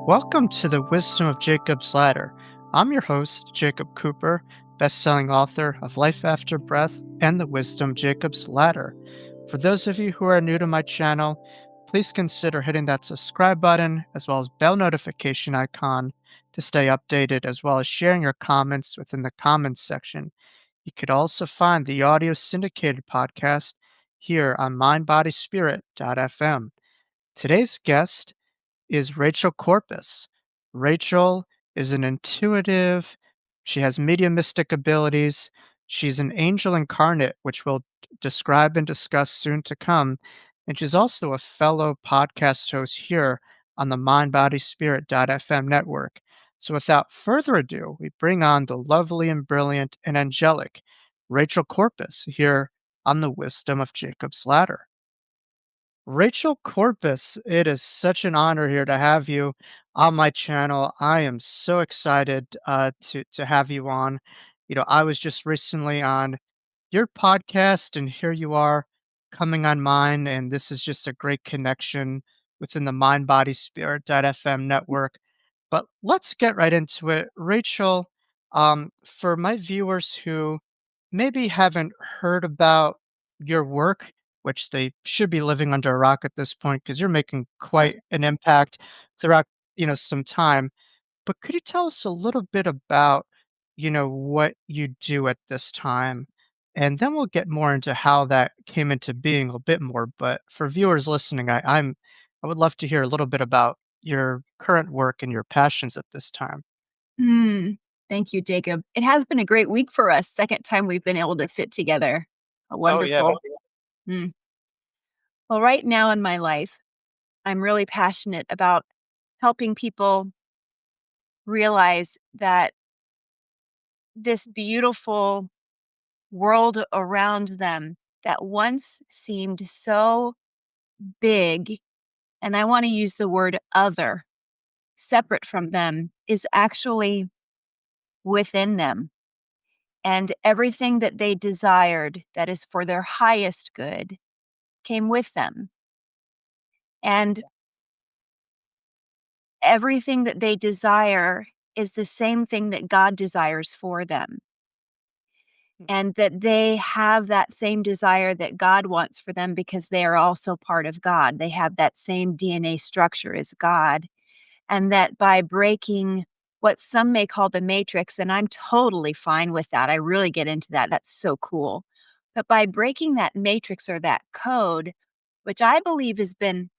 Welcome to the Wisdom of Jacob's Ladder. I'm your host, Jacob Cooper, best-selling author of Life After Breath and the Wisdom Jacob's Ladder. For those of you who are new to my channel, please consider hitting that subscribe button as well as bell notification icon to stay updated, as well as sharing your comments within the comments section. You could also find the audio syndicated podcast here on mindbodyspirit.fm. Today's guest is Rachel Corpus. Rachel is an intuitive, she has mediumistic abilities. She's an angel incarnate, which we'll describe and discuss soon to come. And she's also a fellow podcast host here on the mindbodyspirit.fm network. So without further ado, we bring on the lovely and brilliant and angelic Rachel Corpus here on the Wisdom of Jacob's Ladder. Rachel Corpus, it is such an honor here to have you on my channel. I am so excited to have you on. I was just recently on your podcast, and here you are coming on mine, and this is just a great connection within the Mind Body Spirit.fm network. But let's get right into it. Rachel, for my viewers who maybe haven't heard about your work, which they should be living under a rock at this point because you're making quite an impact throughout, some time. But could you tell us a little bit about, what you do at this time? And then we'll get more into how that came into being a bit more. But for viewers listening, I would love to hear a little bit about your current work and your passions at this time. Mm, Thank you, Jacob. It has been a great week for us. Second time we've been able to sit together. Oh yeah. Wonderful. Mm. Well, right now in my life, I'm really passionate about helping people realize that this beautiful world around them that once seemed so big, and I want to use the word other, separate from them, is actually within them. And everything that they desired that is for their highest good came with them. And everything that they desire is the same thing that God desires for them. And that they have that same desire that God wants for them because they are also part of God. They have that same DNA structure as God. And that by breaking what some may call the matrix, and I'm totally fine with that. I really get into that. That's so cool. But by breaking that matrix or that code, which I believe has been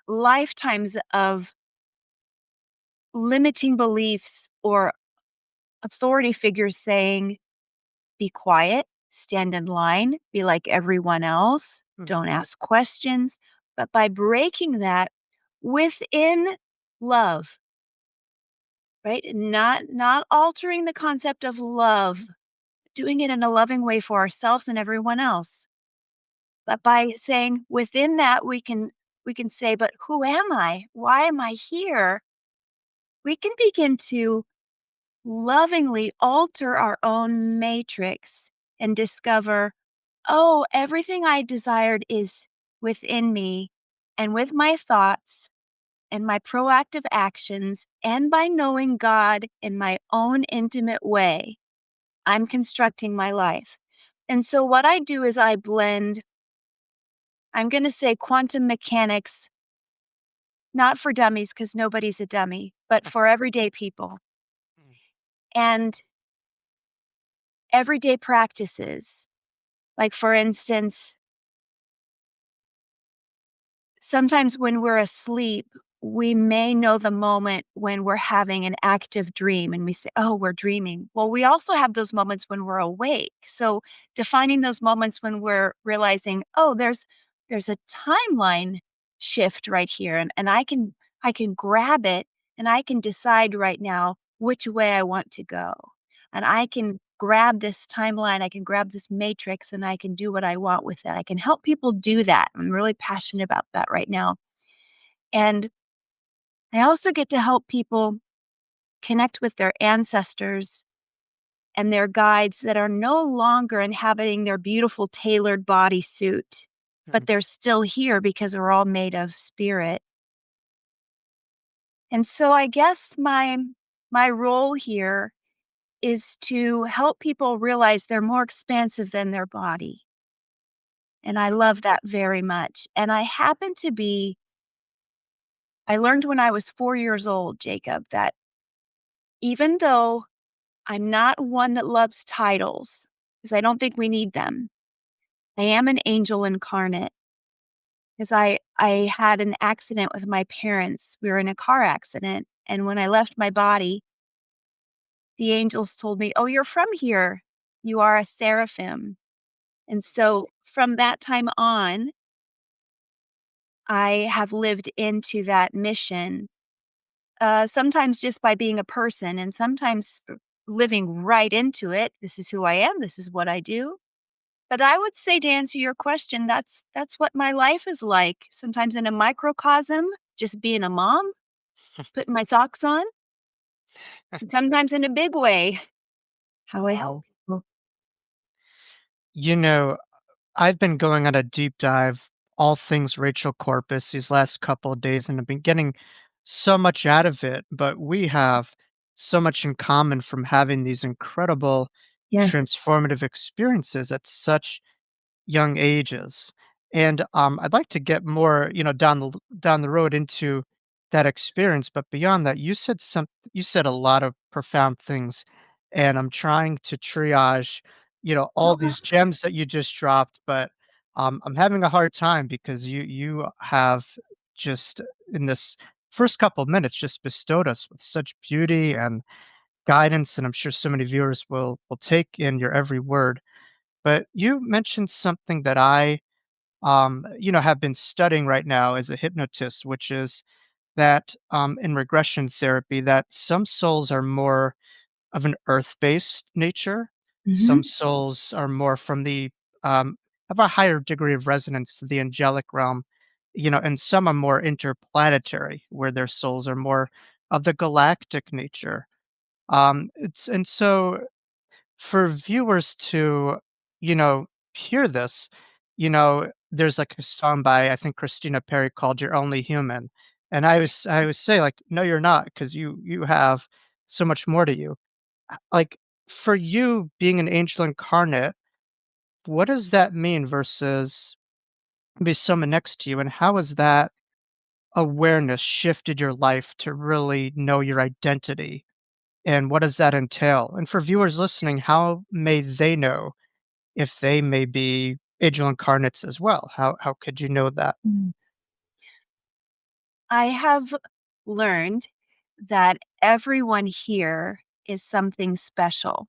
lifetimes of limiting beliefs or authority figures saying, be quiet, stand in line, be like everyone else, Mhm. don't ask questions. But by breaking that within love, right? Not altering the concept of love, doing it in a loving way for ourselves and everyone else. But by saying within that we can say, but who am I? Why am I here? We can begin to lovingly alter our own matrix and discover, oh, everything I desired is within me, and with my thoughts and my proactive actions, and by knowing God in my own intimate way, I'm constructing my life. And so, what I do is I blend, I'm going to say quantum mechanics, not for dummies, because nobody's a dummy, but for everyday people, Mm. and everyday practices. Like, for instance, sometimes when we're asleep, we may know the moment when we're having an active dream and we say, oh, we're dreaming. Well, we also have those moments when we're awake. So defining those moments when we're realizing, oh, there's a timeline shift right here. And I can grab it and I can decide right now which way I want to go. And I can grab this timeline, I can grab this matrix, and I can do what I want with it. I can help people do that. I'm really passionate about that right now. And I also get to help people connect with their ancestors and their guides that are no longer inhabiting their beautiful tailored bodysuit. but they're still here because we're all made of spirit. And so I guess my role here is to help people realize they're more expansive than their body. And I love that very much. And I learned when I was 4 years old, Jacob, that even though I'm not one that loves titles, because I don't think we need them, I am an angel incarnate. Because I had an accident with my parents. We were in a car accident. And when I left my body, the angels told me, "Oh, you're from here. You are a seraphim." And so from that time on, I have lived into that mission, sometimes just by being a person and sometimes living right into it. This is who I am. This is what I do. But I would say, to answer your question, that's what my life is like. Sometimes in a microcosm, just being a mom, putting my socks on, and sometimes in a big way, how I help Wow. people. You know, I've been going on a deep dive, all things Rachel Corpus, these last couple of days, and I've been getting so much out of it. But we have so much in common from having these incredible Yeah. transformative experiences at such young ages. And I'd like to get more, down the road into that experience. But beyond that, you said a lot of profound things, and I'm trying to triage, all these gems that you just dropped. But I'm having a hard time because you have just in this first couple of minutes just bestowed us with such beauty and guidance, and I'm sure so many viewers will take in your every word. But you mentioned something that I, have been studying right now as a hypnotist, which is that in regression therapy, that some souls are more of an earth-based nature. Some Mhm. souls are more from the have a higher degree of resonance to the angelic realm, and some are more interplanetary, where their souls are more of the galactic nature. It's and so for viewers to, hear this, there's like a song by I think Christina Perri called "You're Only Human," and I always say like, "No, you're not, because you have so much more to you." Like for you being an angel incarnate, what does that mean versus maybe someone next to you, and how has that awareness shifted your life to really know your identity? And what does that entail? And for viewers listening, how may they know if they may be angel incarnates as well? How could you know that? Mm. I have learned that everyone here is something special.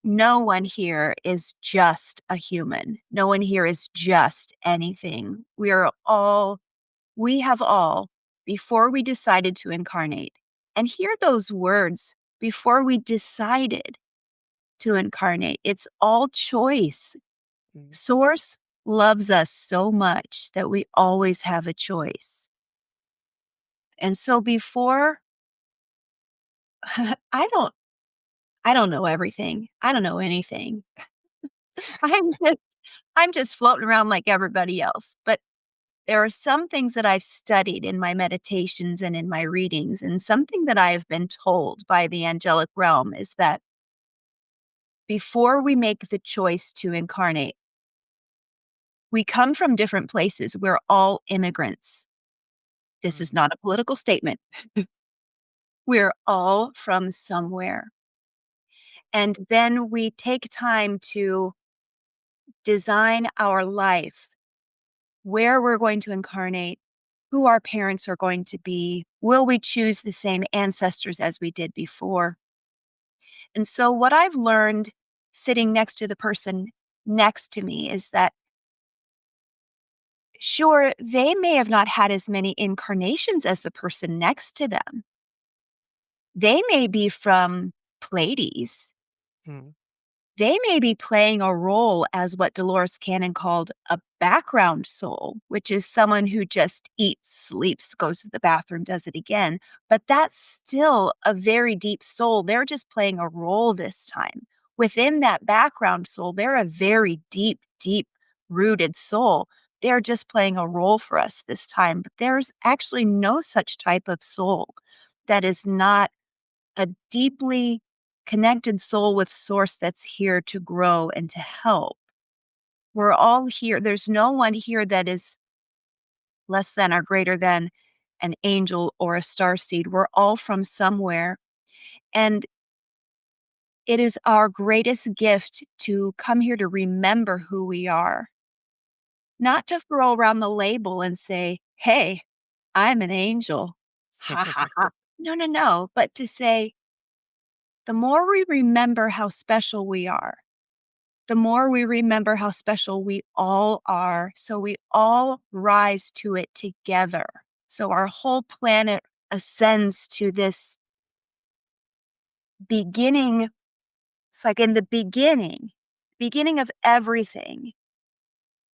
No one here is just a human. No one here is just anything. We have all, before we decided to incarnate, and hear those words, before we decided to incarnate, it's all choice. Mm, Source loves us so much that we always have a choice. And so before I don't I don't know everything. I don't know anything. I'm just I'm just floating around like everybody else. But there are some things that I've studied in my meditations and in my readings, and something that I have been told by the angelic realm is that before we make the choice to incarnate, we come from different places. We're all immigrants. This is mm, not a political statement. We're all from somewhere. And then we take time to design our life, where we're going to incarnate, who our parents are going to be. Will we choose the same ancestors as we did before? And so, what I've learned sitting next to the person next to me is that, sure, they may have not had as many incarnations as the person next to them. They may be from Pleiades. mm, They may be playing a role as what Dolores Cannon called a background soul, which is someone who just eats, sleeps, goes to the bathroom, does it again. But that's still a very deep soul. They're just playing a role this time. Within that background soul, they're a very deep, deep rooted soul. they're just playing a role for us this time. But there's actually no such type of soul that is not a deeply connected soul with source that's here to grow and to help. We're all here. There's no one here that is less than or greater than an angel or a star seed. We're all from somewhere. And it is our greatest gift to come here to remember who we are, not to throw around the label and say, hey, I'm an angel. Ha ha ha. No, no, no. But to say, the more we remember how special we are, the more we remember how special we all are. So we all rise to it together. So our whole planet ascends to this beginning. It's like in the beginning of everything,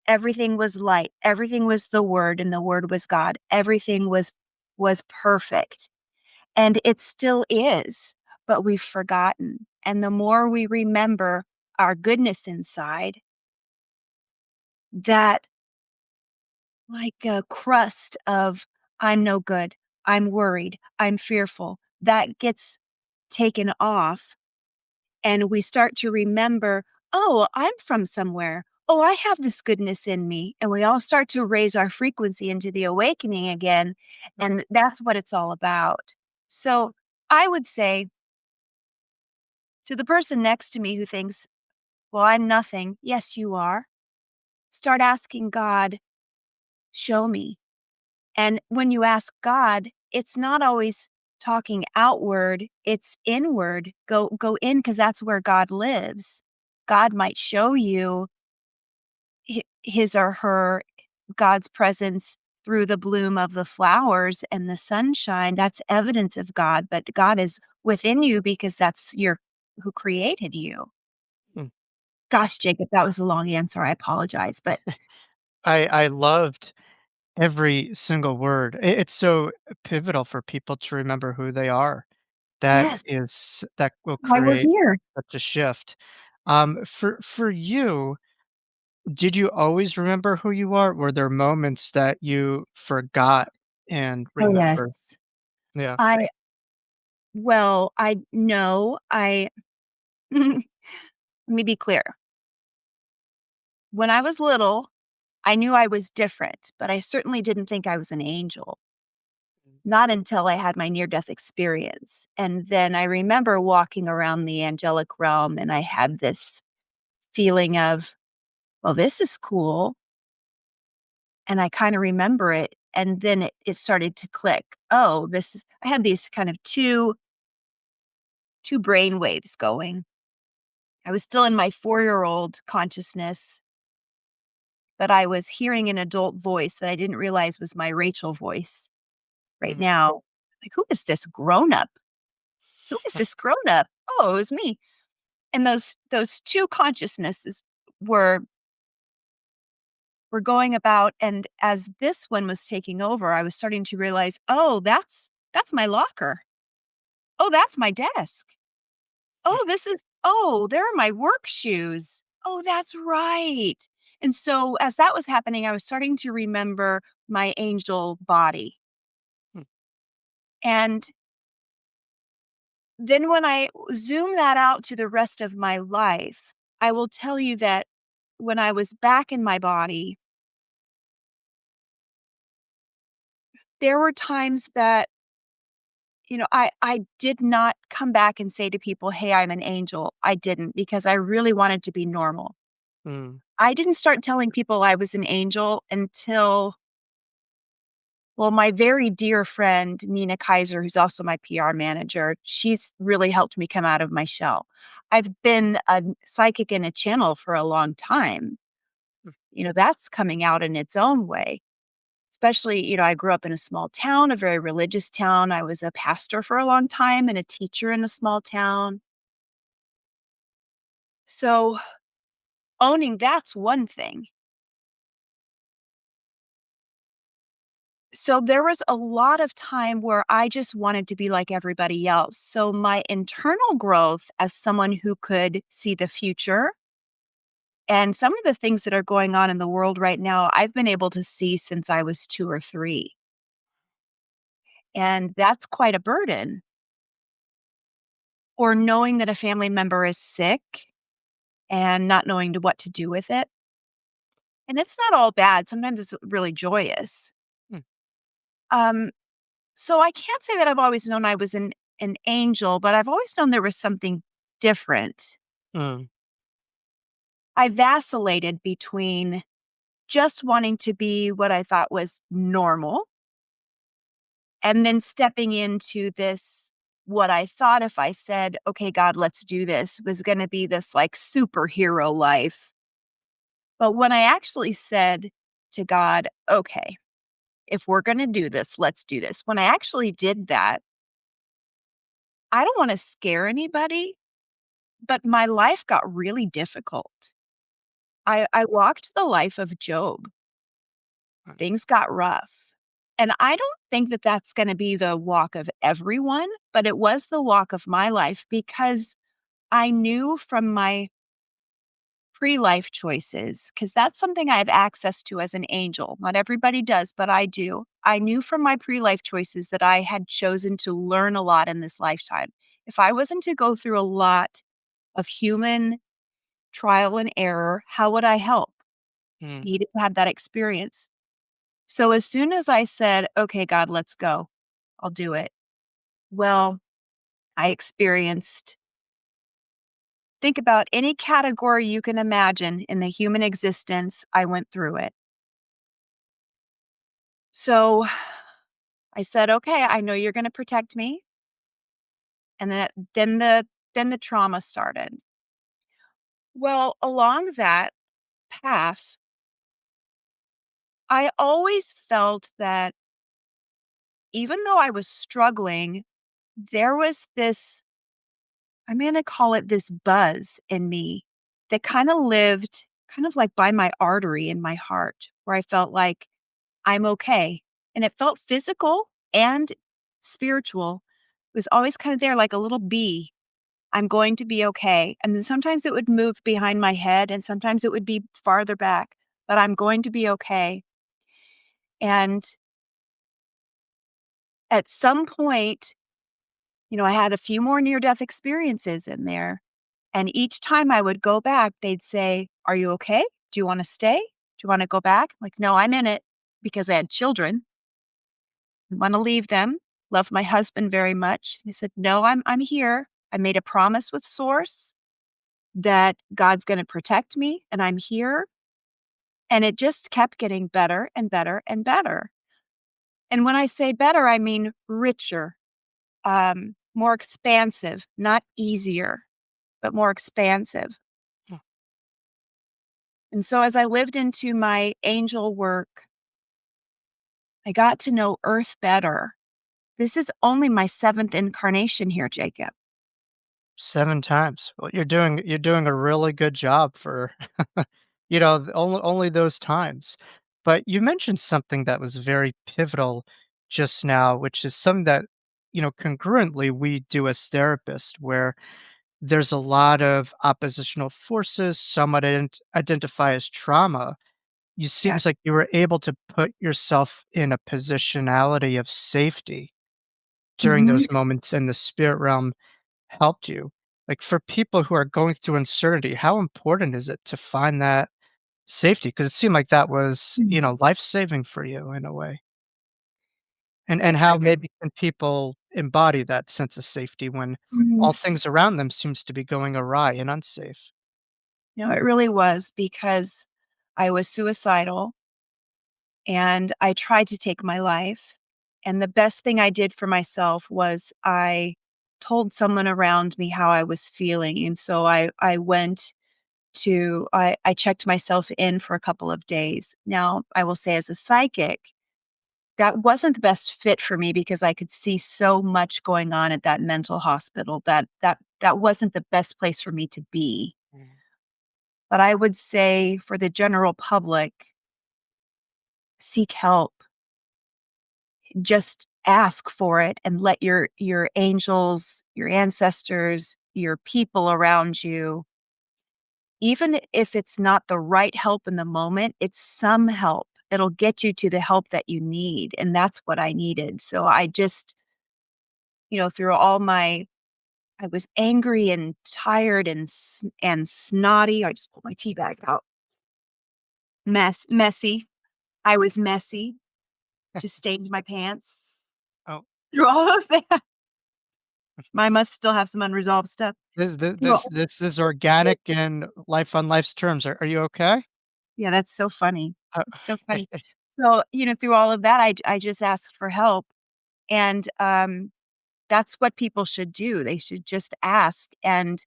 everything was light, everything was the word, and the word was God. Everything was perfect. And it still is, but we've forgotten. And the more we remember our goodness inside, that like a crust of I'm no good, I'm worried, I'm fearful, that gets taken off. And we start to remember, oh, I'm from somewhere. Oh, I have this goodness in me. And we all start to raise our frequency into the awakening again. And that's what it's all about. So I would say to the person next to me who thinks, well, I'm nothing. Yes, you are. Start asking God, show me. And when you ask God, it's not always talking outward, it's inward. Go in because that's where God lives. God might show you his or her God's presence through the bloom of the flowers and the sunshine. That's evidence of God, but God is within you because that's your who created you. Mm. Gosh, Jacob, that was a long answer. I apologize, but I loved every single word. It's so pivotal for people to remember who they are. yes, That will why we're create here. such a shift. For you, did you always remember who you are? Were there moments that you forgot and Oh, yes. remember? Yeah. I well, I know, let me be clear. When I was little, I knew I was different, but I certainly didn't think I was an angel. Not until I had my near-death experience, and then I remember walking around the angelic realm, and I had this feeling of, "Well, this is cool," and I kinda remember it, and then it started to click. Oh, this is I had these kind of 2 brain waves going. I was still in my four-year-old consciousness, but I was hearing an adult voice that I didn't realize was my Rachel voice right Mhm. now. Like, "Who is this grown-up? Who is this grown-up?" Oh, it was me. And those 2 consciousnesses were were going about, and as this one was taking over, I was starting to realize, "Oh, that's my locker. Oh, that's my desk. Oh, there are my work shoes. Oh, that's right." And so as that was happening, I was starting to remember my angel body. And then when I zoom that out to the rest of my life, I will tell you that when I was back in my body, there were times that, I did not come back and say to people, "Hey, I'm an angel." I didn't because I really wanted to be normal. Mm. I didn't start telling people I was an angel until, well, my very dear friend, Nina Kaiser, who's also my PR manager, she's really helped me come out of my shell. I've been a psychic and a channel for a long time. That's coming out in its own way. Especially, I grew up in a small town, a very religious town. I was a pastor for a long time and a teacher in a small town. So, owning that's one thing. So, there was a lot of time where I just wanted to be like everybody else. So, my internal growth as someone who could see the future And some of the things that are going on in the world right now, I've been able to see since I was 2 or 3. And that's quite a burden. Or knowing that a family member is sick and not knowing what to do with it. And it's not all bad. Sometimes it's really joyous. Mm, Um, so I can't say that I've always known I was an angel, but I've always known there was something different. mm, I vacillated between just wanting to be what I thought was normal and then stepping into this what I thought if I said, "Okay, God, let's do this," was gonna be this, like, superhero life. But when I actually said to God, "Okay, if we're gonna do this, let's do this." When I actually did that, I don't wanna scare anybody, but my life got really difficult. I walked the life of Job. mm, Things got rough. And I don't think that that's gonna be the walk of everyone, but it was the walk of my life because I knew from my pre-life choices, because that's something I have access to as an angel. Not everybody does, but I do. I knew from my pre-life choices that I had chosen to learn a lot in this lifetime. If I wasn't to go through a lot of human trial and error, how would I help? mm, Needed to have that experience. So as soon as I said, "Okay, God, let's go. I'll do it." Well, I experienced think about any category you can imagine in the human existence, I went through it. So I said, "Okay, I know you're gonna protect me." And then the trauma started. Well, along that path, I always felt that even though I was struggling, there was this, I'm gonna call it this buzz in me that kinda lived kind of like by my artery in my heart, where I felt like I'm okay. And it felt physical and spiritual. It was always kind of there like a little bee. I'm going to be okay. And then sometimes it would move behind my head and sometimes it would be farther back, but I'm going to be okay. And at some point, I had a few more near death experiences in there. And each time I would go back, they'd say, "Are you okay? Do you want to stay? Do you want to go back?" Like, "No, I'm in it," because I had children. I want to leave them. Love my husband very much. He said, "No, I'm here. I made a promise with Source that God's going to protect me and I'm here." And it just kept getting better and better and better. And when I say better, I mean richer, more expansive, not easier, but more expansive. mm. And so as I lived into my angel work, I got to know Earth better. This is only my 7th incarnation here, Jacob. 7 times. Well, you're doing a really good job for, only those times. But you mentioned something that was very pivotal just now, which is something that, congruently we do as therapists, where there's a lot of oppositional forces, some would identify as trauma. You Yes. seems like you were able to put yourself in a positionality of safety during Mhm. those moments, and the spirit realm helped you. Like, for people who are going through uncertainty, how important is it to find that safety? Because it seemed like that was, Mm. life-saving for you in a way. And It how maybe can people embody that sense of safety when mm, all things around them seems to be going awry and unsafe? it really was because I was suicidal and I tried to take my life. And the best thing I did for myself was I told someone around me how I was feeling. And so I went to I checked myself in for a couple of days. Now, I will say as a psychic, that wasn't the best fit for me because I could see so much going on at that mental hospital that wasn't the best place for me to be. Mm. But I would say for the general public, seek help. Just ask for it and let your angels, your ancestors, your people around you even if it's not the right help in the moment, it's some help. It'll get you to the help that you need. And that's what I needed. So I just, through all I was angry and tired and snotty. I just pulled my tea bag out. Messy. I was messy. Just stained my pants. Oh, Through all of that, I must still have some unresolved stuff. this this Through this all this is organic and life on life's terms. Are you okay? Yeah, that's so funny. Uh, It's so funny. So, through all of that, I just asked for help, and, that's what people should do. They should just ask, and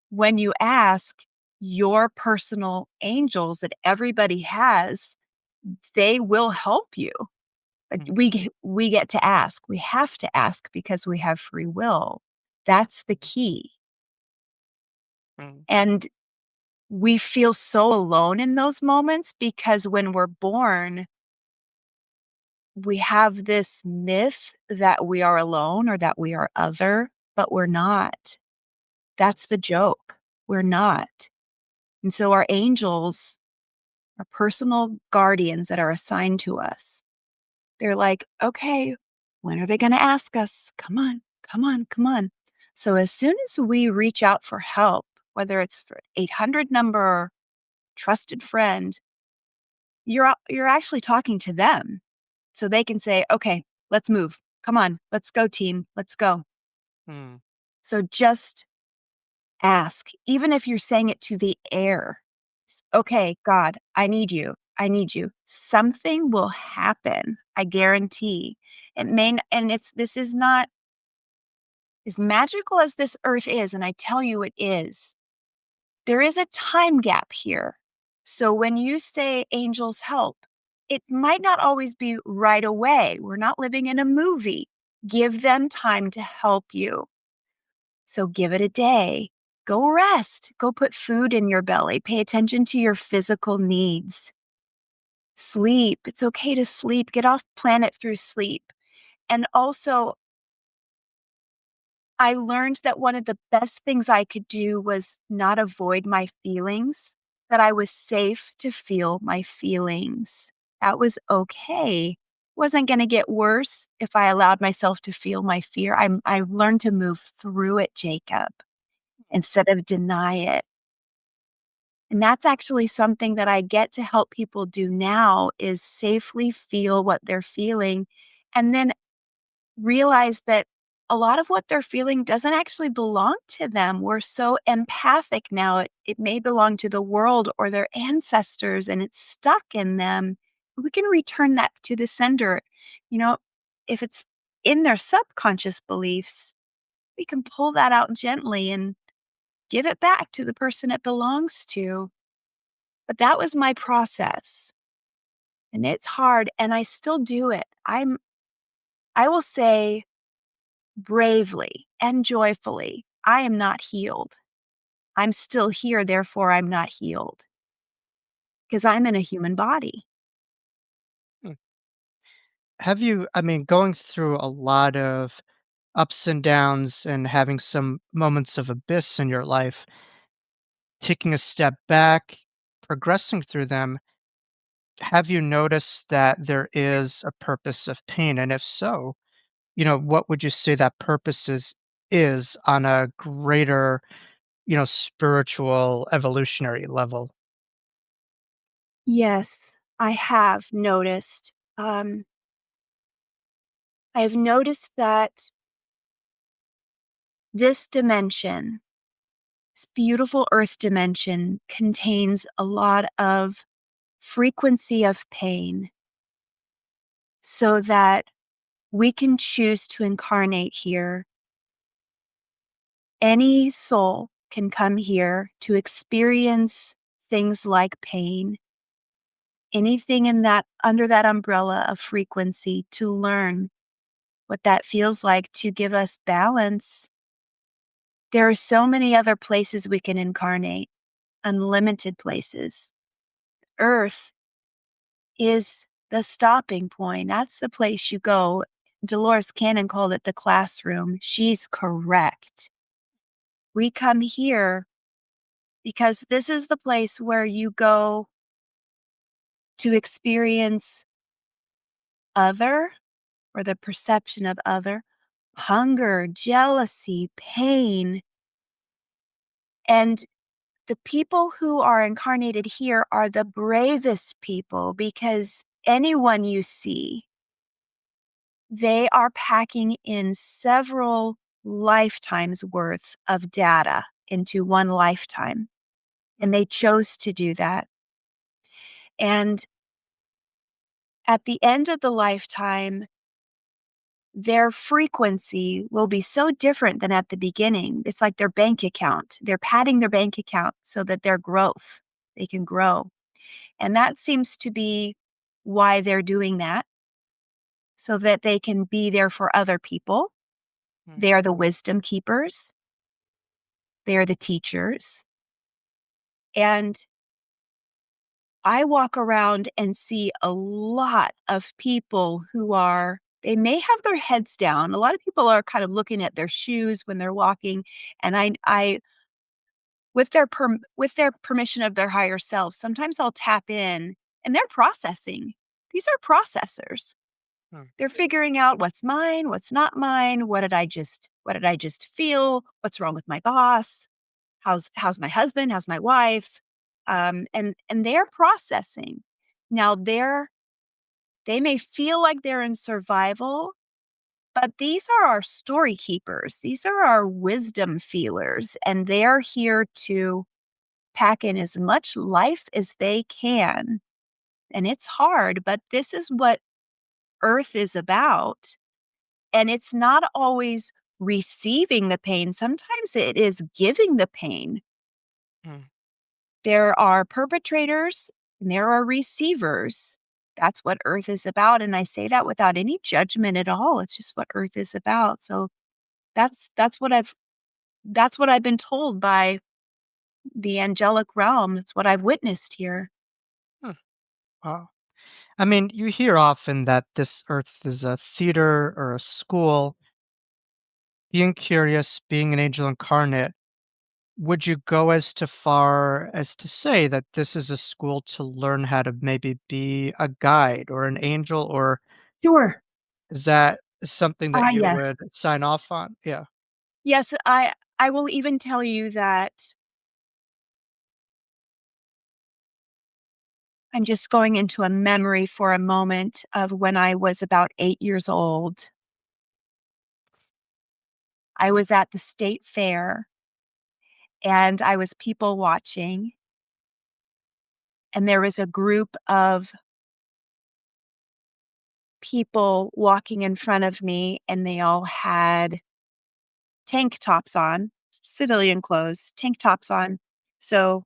when you ask, your personal angels that everybody has, they will help you. But mm, we get to ask. We have to ask because we have free will. That's the key. mm, And we feel so alone in those moments because when we're born, we have this myth that we are alone or that we are other, but we're not. That's the joke. We're not. And so our angels, our personal guardians that are assigned to us, they're like, okay, when are they going to ask us? Come on, come on, come on. So as soon as we reach out for help, whether it's for 800 number, trusted friend, you're actually talking to them. So they can say, okay, let's move. Come on, let's go, team. Let's go. mm, So just ask, even if you're saying it to the air. Okay, God, I need you. I need you. Something will happen. I guarantee. It may, and this is not as magical as this earth is. And I tell you it is. There is a time gap here. So when you say angels help, it might not always be right away. We're not living in a movie. Give them time to help you. So give it a day. Go rest. Go put food in your belly. Pay attention to your physical needs. Sleep. It's okay to sleep. Get off planet through sleep. And also, I learned that one of the best things I could do was not avoid my feelings, that I was safe to feel my feelings. That was okay. Wasn't going to get worse if I allowed myself to feel my fear. I learned to move through it, Jacob, instead of deny it. And that's actually something that I get to help people do now is safely feel what they're feeling and then realize that a lot of what they're feeling doesn't actually belong to them. We're so empathic now. It may belong to the world or their ancestors and it's stuck in them. We can return that to the sender. You know, if it's in their subconscious beliefs, we can pull that out gently and give it back to the person it belongs to. But that was my process. And it's hard and I still do it. I will say bravely and joyfully, I am not healed. I'm still here, therefore I'm not healed because I'm in a human body. mm. Have you, I mean, going through a lot of ups and downs and having some moments of abyss in your life, taking a step back, progressing through them, have you noticed that there is a purpose of pain? And if so, what would you say that purpose is on a greater, spiritual evolutionary level? Yes, I have noticed. I've noticed that this dimension, this beautiful earth dimension, contains a lot of frequency of pain so that we can choose to incarnate here. Any soul can come here to experience things like pain, anything in that under that umbrella of frequency to learn what that feels like to give us balance. There are so many other places we can incarnate, unlimited places. Earth is the stopping point. That's the place you go. Dolores Cannon called it the classroom. She's correct. We come here because this is the place where you go to experience other or the perception of other, hunger, jealousy, pain. And the people who are incarnated here are the bravest people because anyone you see, they are packing in several lifetimes worth of data into one lifetime. And Mm, they chose to do that. And at the end of the lifetime, their frequency will be so different than at the beginning. It's like their bank account. They're padding their bank account so that their growth, they can grow. And that seems to be why they're doing that, so that they can be there for other people. mm, They are the wisdom keepers, they are the teachers. And I walk around and see a lot of people who are, they may have their heads down. A lot of people are kind of looking at their shoes when they're walking. And I with their permission of their higher self, sometimes I'll tap in and they're processing. These are processors. mm, They're figuring out what's mine, what's not mine, what did I just feel? What's wrong with my boss? How's my husband? How's my wife? And they're processing. Now they may feel like they're in survival, but these are our story keepers. These are our wisdom feelers, and they're here to pack in as much life as they can. And it's hard, but this is what Earth is about. And it's not always receiving the pain. Sometimes it is giving the pain. mm, There are perpetrators and there are receivers. That's what Earth is about. And I say that without any judgment at all. It's just what Earth is about. So that's what I've been told by the angelic realm. That's what I've witnessed here. mm. Wow. I mean, you hear often that this earth is a theater or a school. Being curious, being an angel incarnate, would you go as to far as to say that this is a school to learn how to maybe be a guide or an angel, or Sure. is that something that you Yes. would sign off on? Yeah. Yes, I will even tell you that I'm just going into a memory for a moment of when I was about 8 years old. I was at the state fair and I was people watching, and there was a group of people walking in front of me, and they all had tank tops on, civilian clothes, tank tops on. So,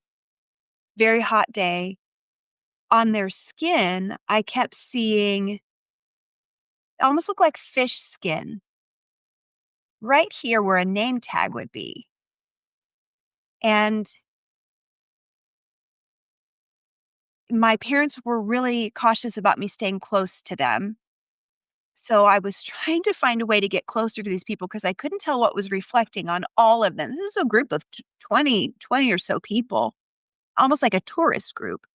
very hot day. On their skin, I kept seeing it almost looked like fish skin right here where a name tag would be. And my parents were really cautious about me staying close to them. So I was trying to find a way to get closer to these people because I couldn't tell what was reflecting on all of them. This is a group of 20 or so people, almost like a tourist group.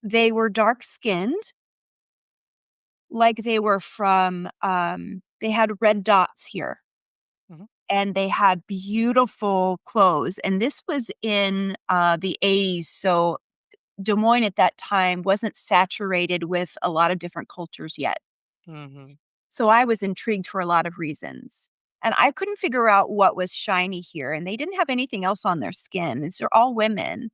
They were dark skinned, like they were from, they had red dots here Mhm, and they had beautiful clothes. And this was in the 80s. So Des Moines at that time wasn't saturated with a lot of different cultures yet. mhm, So I was intrigued for a lot of reasons. And I couldn't figure out what was shiny here. And they didn't have anything else on their skin. They're all women.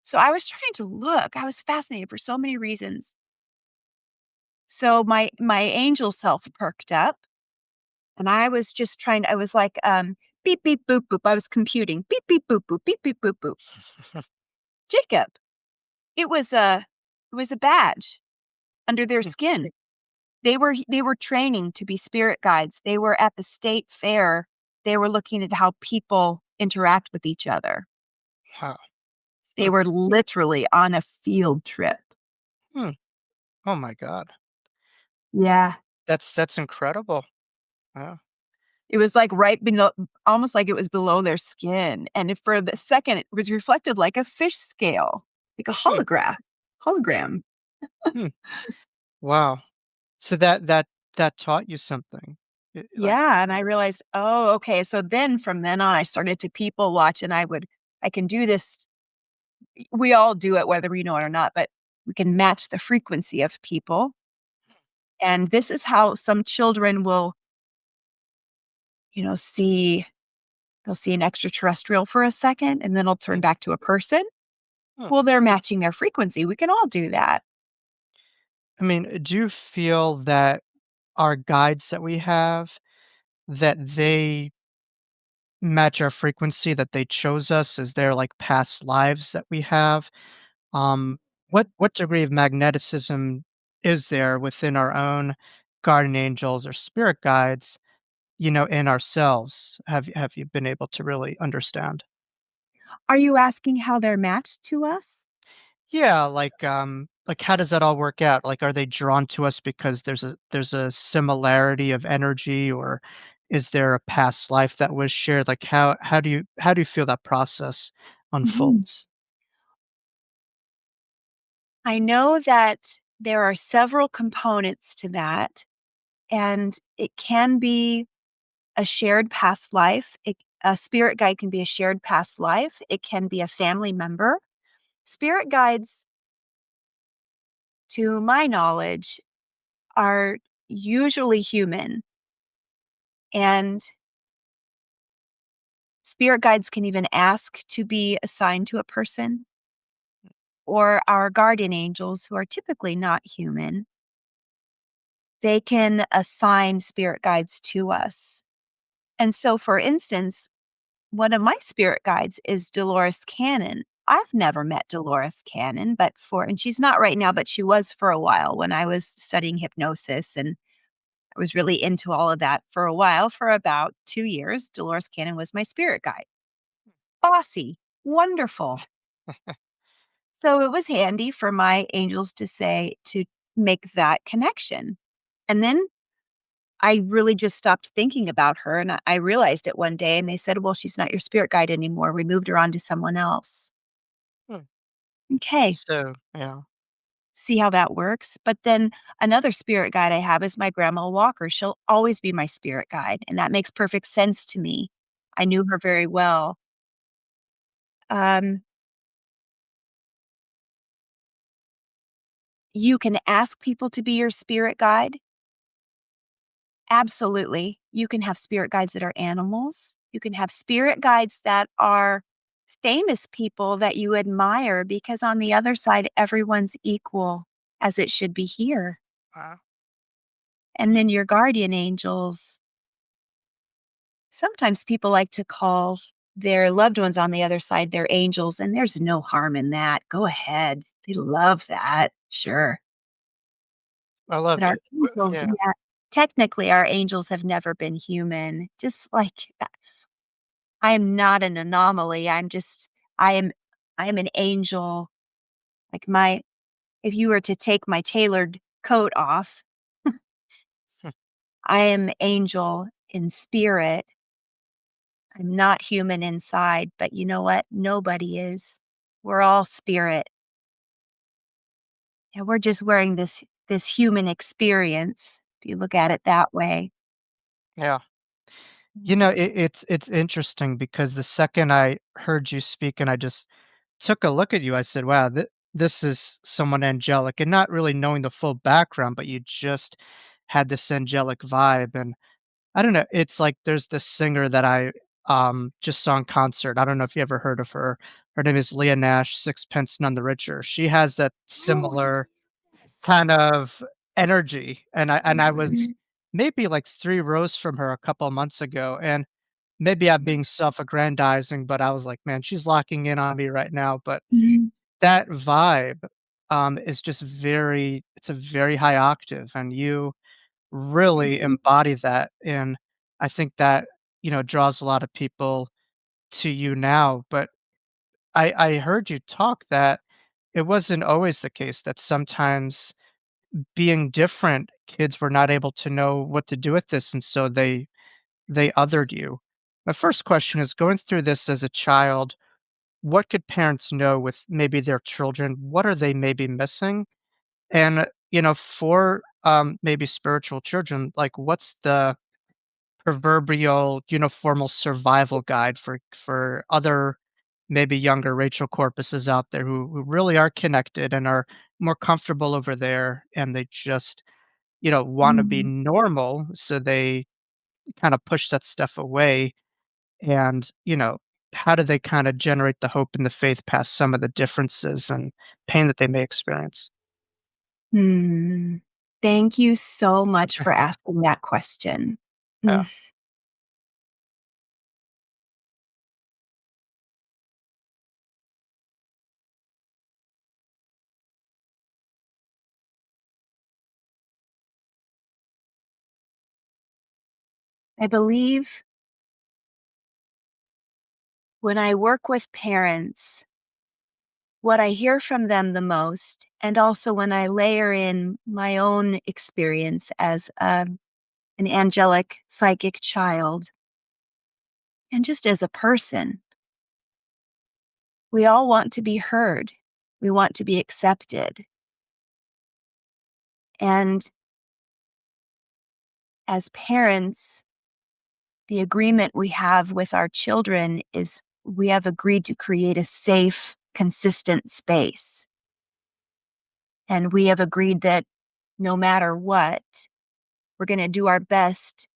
So I was trying to look. I was fascinated for so many reasons. So my angel self perked up and I was just trying I was like, beep, beep, boop, boop. I was computing. Beep, beep, boop, boop, beep, beep, boop, boop. Jacob. It was a badge under their skin. They were training to be spirit guides. They were at the state fair. They were looking at how people interact with each other. Wow. They were literally on a field trip. Hmm. Oh my god. Yeah. That's incredible. Wow. It was like right below, almost like it was below their skin. And if for the second, it was reflected like a fish scale, like a Hmm, hologram. hmm. Wow. So that taught you something. Like, Yeah. And I realized, oh, okay. So then from then on, I started to people watch and I can do this. We all do it, whether we know it or not, but we can match the frequency of people. And this is how some children will, see they'll see an extraterrestrial for a second and then it'll turn hmm, back to a person. hmm. Well, they're matching their frequency. We can all do that. I mean, do you feel that our guides that we have, that they match our frequency, that they chose us? Is there like past lives that we have? Um, what degree of magneticism is there within our own guardian angels or spirit guides, in ourselves? Have you been able to really understand? Are you asking how they're matched to us? Yeah, like how does that all work out? Like, are they drawn to us because there's a similarity of energy, or is there a past life that was shared? Like, how do you feel that process Mhm. unfolds? I know that there are several components to that, and it can be a shared past life. A spirit guide can be a shared past life. It can be a family member. Spirit guides, to my knowledge, are usually human, and spirit guides can even ask to be assigned to a person, or our guardian angels, who are typically not human, they can assign spirit guides to us. And so, for instance, one of my spirit guides is Dolores Cannon. I've never met Dolores Cannon, and she's not right now, but she was for a while when I was studying hypnosis. And I was really into all of that for a while. For about 2 years, Dolores Cannon was my spirit guide. Bossy, wonderful. So it was handy for my angels to make that connection. And then I really just stopped thinking about her, and I realized it one day, and they said, "Well, she's not your spirit guide anymore. We moved her on to someone else." Hmm. Okay, So, yeah. see how that works? But then another spirit guide I have is my grandma Walker. She'll always be my spirit guide, and that makes perfect sense to me. I knew her very well. Um, you can ask people to be your spirit guide. Absolutely. You can have spirit guides that are animals. You can have spirit guides that are famous people that you admire, because on the other side, everyone's equal, as it should be here. Wow. And then your guardian angels, sometimes people like to call their loved ones on the other side their angels, and there's no harm in that. Go ahead. They love that. Sure. I But love our it. angels, Yeah. yeah, technically, our angels have never been human. Just like I am not an anomaly. I am I am an angel. Like my if you were to take my tailored coat off, I am angel in spirit. I'm not human inside, but you know what? Nobody is. We're all spirit. And we're just wearing this human experience, if you look at it that way. Yeah. Mhm. It's interesting because the second I heard you speak and I just took a look at you, I said, "Wow, this is someone angelic," and not really knowing the full background, but you just had this angelic vibe, and I don't know, it's like there's this singer that I, just saw in concert. I don't know if you ever heard of her. Her name is Leah Nash, Sixpence None the Richer. She has that Oh, similar kind of energy, and I was mhm, maybe, like, 3 rows from her a couple months ago, and maybe I'm being self-aggrandizing, but I was like, "Man, she's locking in on me right now," but mhm, that vibe, is just it's a very high octave, and you really mhm, embody that, and I think that, draws a lot of people to you now, but I heard you talk that it wasn't always the case, that sometimes being different, kids were not able to know what to do with this, and so they they othered you. My first question is, going through this as a child, what could parents know with maybe their children? What are they maybe missing? And, for, maybe spiritual children, like, what's the proverbial uniformal survival guide for other maybe younger Rachel Corpuses out there who really are connected and are more comfortable over there, and they just, wanna be Mm. normal, so they kinda push that stuff away, and, how do they kinda generate the hope and the faith past some of the differences and pain that they may experience? Hmm. Thank you so much for asking that question. Yeah. Mm. I believe when I work with parents, what I hear from them the most, and also when I layer in my own experience as an angelic psychic child, and just as a person, we all want to be heard. We want to be accepted. And as parents, the agreement we have with our children is we have agreed to create a safe, consistent space. And we have agreed that no matter what, we're going to do our best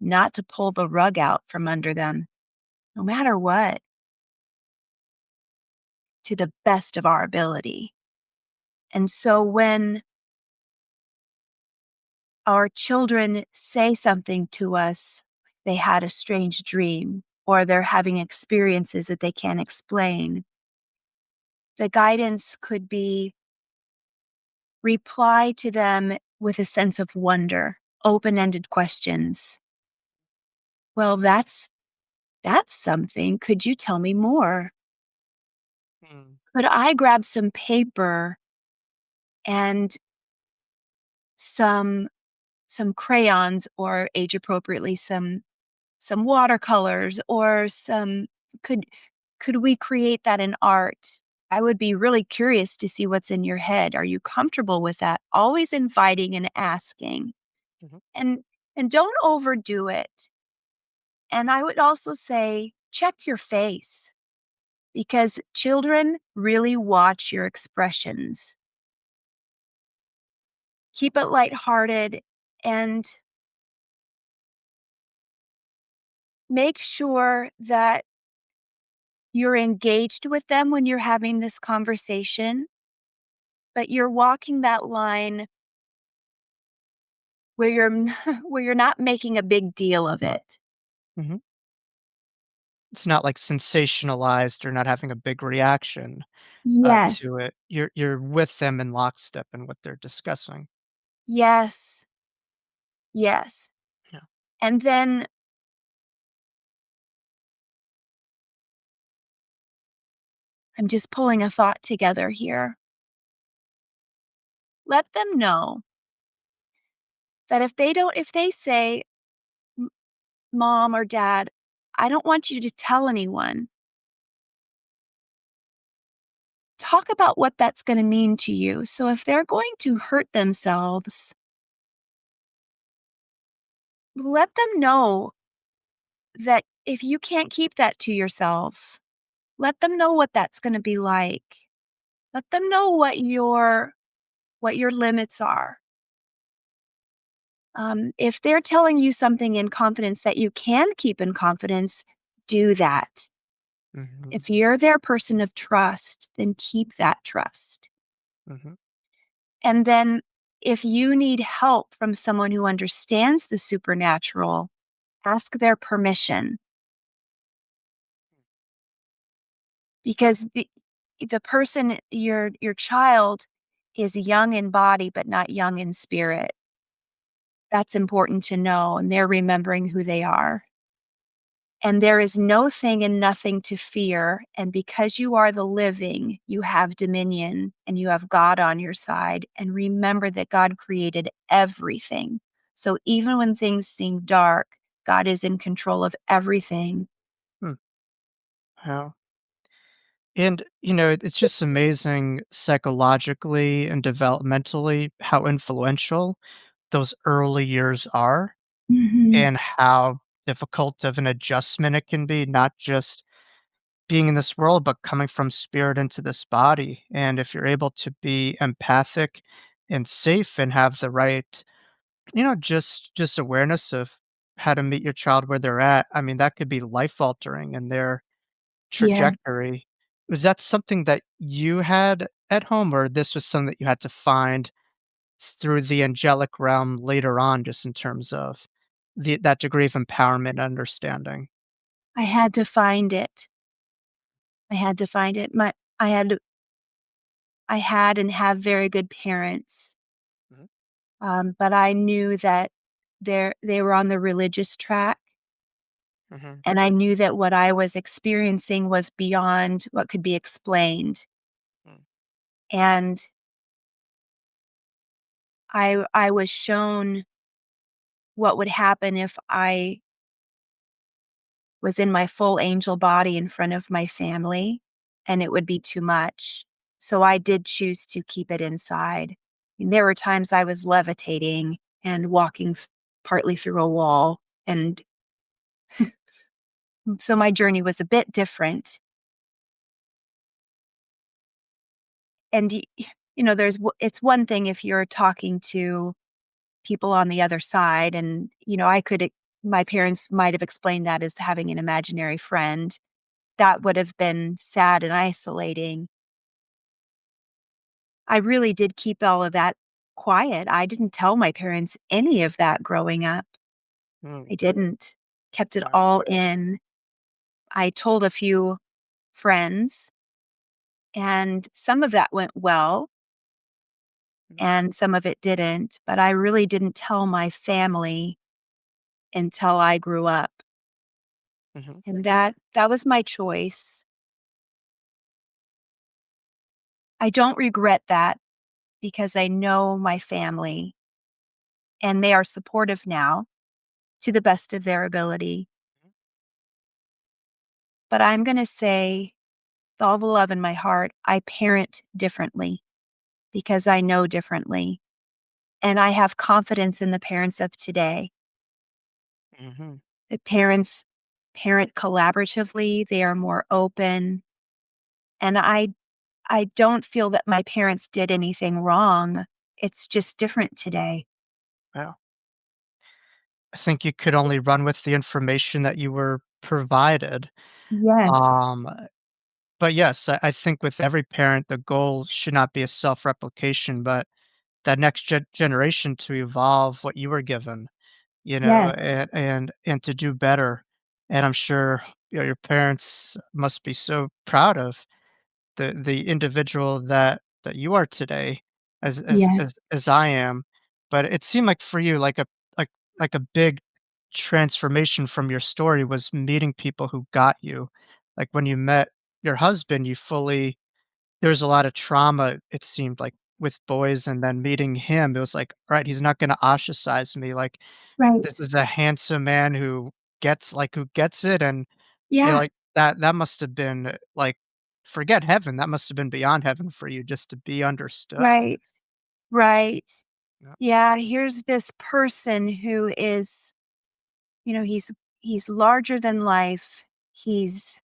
not to pull the rug out from under them, no matter what, to the best of our ability. And so when our children say something to us, they had a strange dream, or they're having experiences that they can't explain, the guidance could be reply to them with a sense of wonder, open-ended questions. Well, that's something. Could you tell me more? Mm, Could I grab some paper and some some crayons, or age appropriately some watercolors, or some could could we create that in art? I would be really curious to see what's in your head. Are you comfortable with that? Always inviting and asking. mhm, And and don't overdo it. And I would also say check your face, because children really watch your expressions. Keep it lighthearted and make sure that you're engaged with them when you're having this conversation, but you're walking that line where where you're not making a big deal of it. mhm. It's not, like, sensationalized or not having a big reaction, Yes. to it. You're with them in lockstep in what they're discussing. Yes. Yes. Yeah. And then I'm just pulling a thought together here. Let them know that if they say, "M Mom or Dad, I don't want you to tell anyone," talk about what that's gonna mean to you. So if they're going to hurt themselves, let them know that if you can't keep that to yourself, let them know what that's gonna be like. Let them know what your limits are. If they're telling you something in confidence that you can keep in confidence, do that. Mhm, If you're their person of trust, then keep that trust. mhm, And then if you need help from someone who understands the supernatural, ask their permission, because the person, your child, is young in body but not young in spirit. That's important to know, and they're remembering who they are. And there is no thing and nothing to fear. And because you are the living, you have dominion and you have God on your side. And remember that God created everything. So even when things seem dark, God is in control of everything. Hmm. How and, it's just amazing psychologically and developmentally how influential those early years are Mhm. and how difficult of an adjustment it can be, not just being in this world, but coming from spirit into this body. And if you're able to be empathic and safe and have the right, just awareness of how to meet your child where they're at, I mean, that could be life altering in their Yeah, trajectory. Was that something that you had at home, or this was something that you had to find through the angelic realm later on, just in terms of that degree of empowerment and understanding? I had to find it. I had to find it. I had and have very good parents, Mhm, but I knew that they were on the religious track, mhm, and I knew that what I was experiencing was beyond what could be explained. mm, And I was shown what would happen if I was in my full angel body in front of my family, and it would be too much. So I did choose to keep it inside. And there were times I was levitating and walking partly through a wall. And so my journey was a bit different. And, it's one thing if you're talking to people on the other side, and, my parents might have explained that as having an imaginary friend. That would have been sad and isolating. I really did keep all of that quiet. I didn't tell my parents any of that growing up. mm, I didn't. Kept it wow, all in. I told a few friends, and some of that went well, mm, and some of it didn't, but I really didn't tell my family until I grew up. mhm, And that was my choice. I don't regret that because I know my family and they are supportive now to the best of their ability. But I'm going to say, with all the love in my heart, I parent differently because I know differently. And I have confidence in the parents of today. mhm, The parents parent collaboratively, they are more open. And I don't feel that my parents did anything wrong. It's just different today. wow. I think you could only run with the information that you were provided. Yes. Um, but yes, I think with every parent, the goal should not be a self-replication, but that next generation to evolve what you were given, Yes. and to do better. And I'm sure your parents must be so proud of the individual that you are today, Yes. as I am. But it seemed like for you, like like a big transformation from your story was meeting people who got you. Like when you met your husband, you fully there's a lot of trauma, it seemed like, with boys, and then meeting him, it was like, "Alright, he's not gonna ostracize me, like, Right. this is a handsome man who gets it," and, Yeah. like, that must have been, like, forget heaven, that must have been beyond heaven for you just to be understood. Right. Right. Yeah. Yeah. Here's this person who is, he's larger than life. He's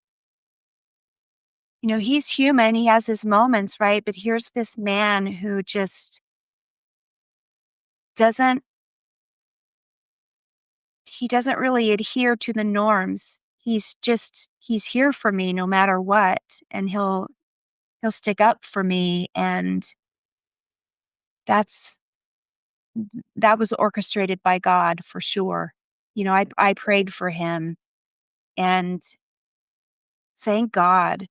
human. He has his moments, right? But here's this man who just doesn't he doesn't really adhere to the norms. He's here for me no matter what, and he'll stick up for me, and that's that was orchestrated by God for sure. I prayed for him, and thank God,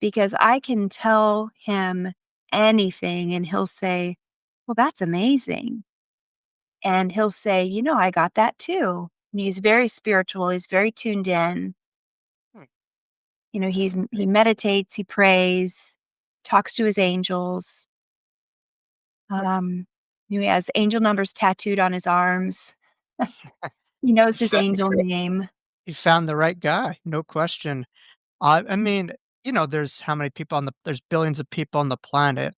because I can tell him anything and he'll say, "Well, that's amazing." And he'll say, "I got that too." And he's very spiritual, he's very tuned in. Hmm, He meditates, he prays, talks to his angels. He has angel numbers tattooed on his arms. He knows You his fo angel name. you found the right guy, no question. I mean, there's how many people on there's billions of people on the planet,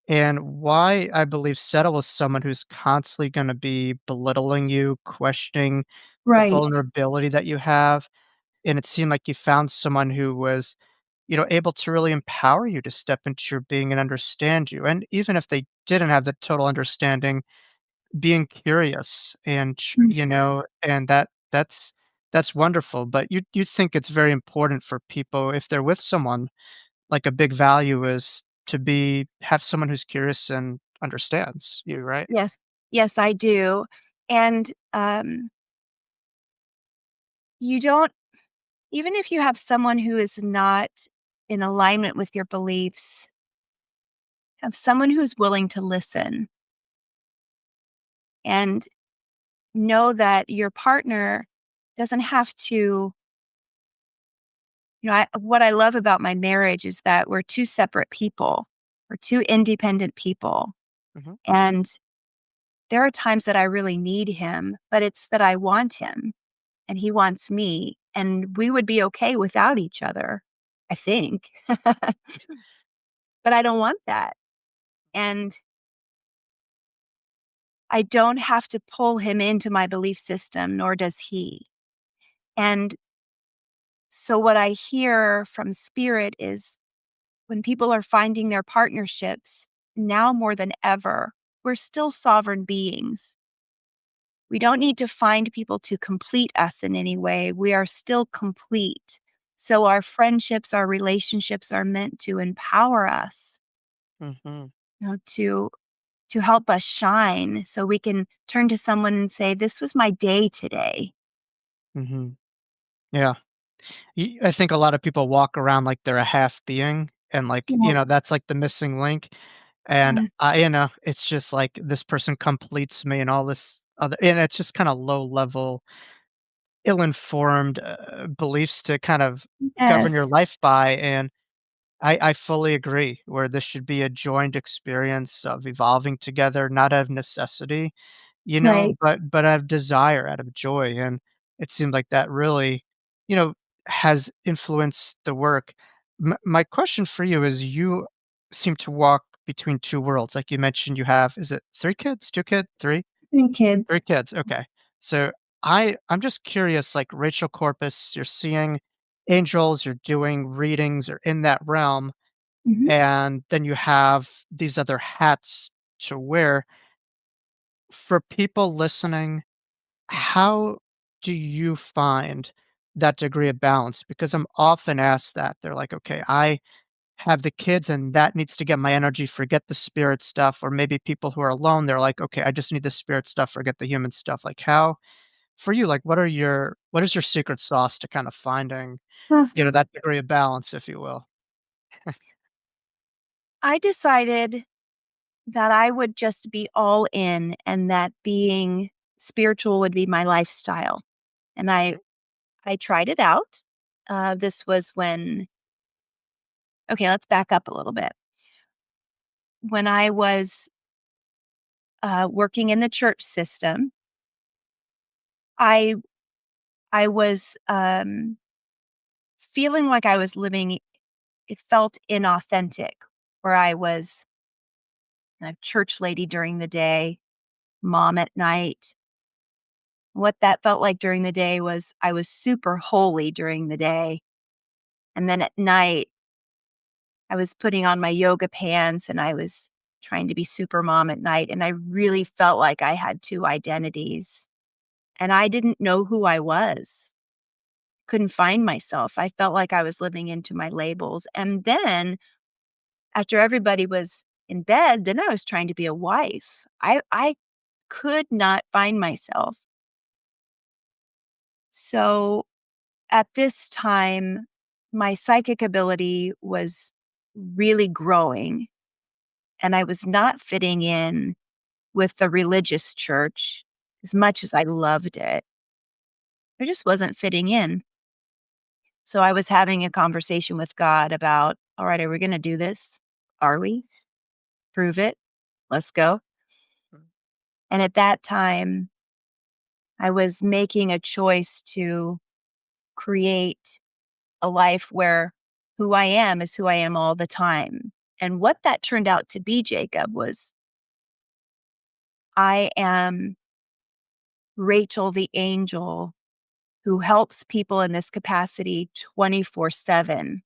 and why I believe settle with someone who's constantly gonna be belittling you, questioning the Right. vulnerability that you have, and it seemed like you found someone who was, able to really empower you to step into your being and understand you, and even if they didn't have the total understanding, being curious and Mm. and that's wonderful, but you think it's very important for people if they're with someone, like a big value is to have someone who's curious and understands you, right? Yes. Yes, I do. And, you don't even if you have someone who is not in alignment with your beliefs, have someone who's willing to listen and know that your partner doesn't have to what I love about my marriage is that we're 2 separate people. We're 2 independent people, Mhm, and there are times that I really need him, but it's that I want him, and he wants me, and we would be okay without each other, I think. But I don't want that, and I don't have to pull him into my belief system, nor does he. And so what I hear from spirit is when people are finding their partnerships, now more than ever, we're still sovereign beings. We don't need to find people to complete us in any way. We are still complete. So our friendships, our relationships are meant to empower us, mhm, to help us shine so we can turn to someone and say, "This was my day today." mhm. Yeah. I think a lot of people walk around like they're a half being and, like, Yeah. that's, like, the missing link, and Yes. it's just like this person completes me and all this other, and it's just kinda low level, ill-informed, beliefs to kind of govern your Yes. life by, and I fully agree where this should be a joint experience of evolving together, not out of necessity, Right. but out of desire, out of joy, and it seemed like that really, you know, has influenced the work. My question for you is you seem to walk between 2 worlds, like you mentioned you have is it 3 kids? 2 kids? 3? Thank kids. 3 kids, okay. So, I'm just curious, like Rachel Corpus, you're seeing angels, you're doing readings, or in that realm, Mhm. and then you have these other hats to wear. For people listening, how do you find that degree of balance? Because I'm often asked that. They're like, "Okay, I have the kids and that needs to get my energy, forget the spirit stuff." Or maybe people who are alone, they're like, "Okay, I just need the spirit stuff, forget the human stuff." Like, how for you, like, what is your secret sauce to kind of finding, Huh. that degree of balance, if you will? I decided that I would just be all in and that being spiritual would be my lifestyle. And Mhm, I tried it out. This was when okay, let's back up a little bit. When I was working in the church system, I I was feeling like I was living. It felt inauthentic, where I was a church lady during the day, mom at night. What that felt like during the day was I was super holy during the day. And then at night, I was putting on my yoga pants and I was trying to be super mom at night. And I really felt like I had two identities. And I didn't know who I was. Couldn't find myself. I felt like I was living into my labels. And then after everybody was in bed, then I was trying to be a wife. I could not find myself. So at this time, my psychic ability was really growing, and I was not fitting in with the religious church as much as I loved it. I just wasn't fitting in. So I was having a conversation with God about, all right, are we going to do this? Are we? Prove it. Let's go. mm, And at that time, I was making a choice to create a life where who I am is who I am all the time. And what that turned out to be, Jacob, was I am Rachel the angel who helps people in this capacity 24/7.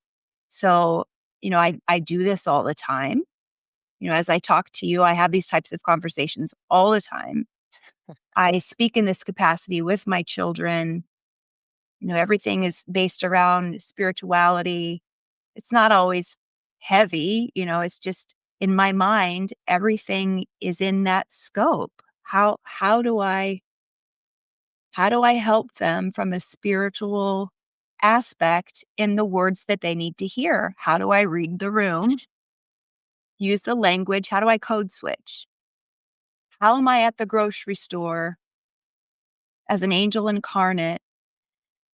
So, I do this all the time. As I talk to you, I have these types of conversations all the time. I speak in this capacity with my children. Everything is based around spirituality. It's not always heavy, it's just in my mind, everything is in that scope. How do I help them from a spiritual aspect in the words that they need to hear? How do I read the room? Use the language? How do I code switch? How am I at the grocery store as an angel incarnate,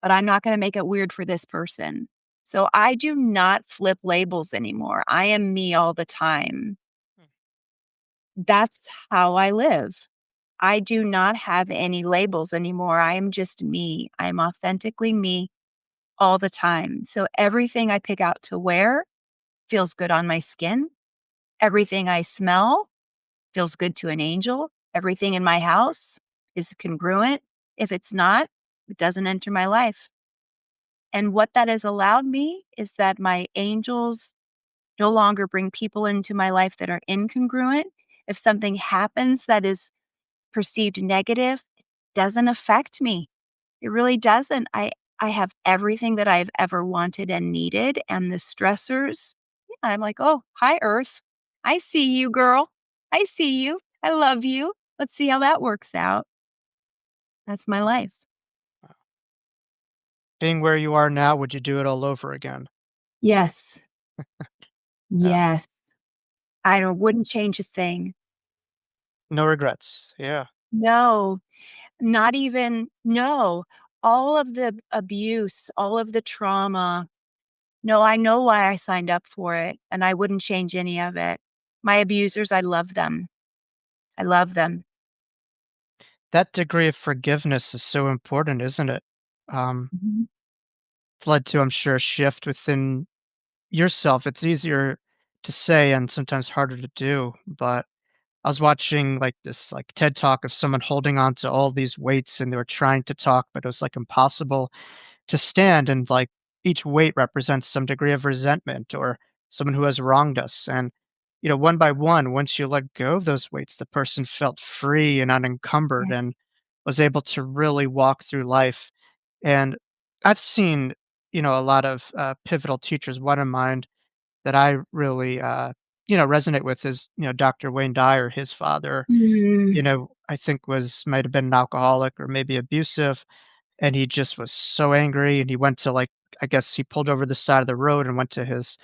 but I'm not going to make it weird for this person? So I do not flip labels anymore. I am me all the time. Hmm. That's how I live. I do not have any labels anymore. I am just me. I am authentically me all the time. So everything I pick out to wear feels good on my skin. Everything I smell feels good to an angel. Everything in my house is congruent. If it's not, it doesn't enter my life. And what that has allowed me is that my angels no longer bring people into my life that are incongruent. If something happens that is perceived negative, it doesn't affect me. It really doesn't. I have everything that I've ever wanted and needed, and the stressors, yeah, I'm like, "Oh, hi, Earth. I see you, girl. I see you. I love you. Let's see how that works out." That's my life. Wow. Being where you are now, would you do it all over again? Yes. Yeah. Yes. Wouldn't change a thing. No regrets. Yeah. No, not even no. All of the abuse, all of the trauma. No, I know why I signed up for it, and I wouldn't change any of it. My abusers, I love them. I love them. That degree of forgiveness is so important, isn't it? Um, Mhm. it's led to, I'm sure, a shift within yourself. It's easier to say and sometimes harder to do, but I was watching like this like TED talk of someone holding on to all these weights and they were trying to talk, but it was like impossible to stand. And like each weight represents some degree of resentment or someone who has wronged us. And, one by one, once you let go of those weights, the person felt free and unencumbered Yes. and was able to really walk through life. And I've seen, a lot of pivotal teachers. One of mine that I really, resonate with is, Dr. Wayne Dyer. His father, Mm, I think might have been an alcoholic or maybe abusive, and he just was so angry, and he went to, like, I guess he pulled over the side of the road and went to his,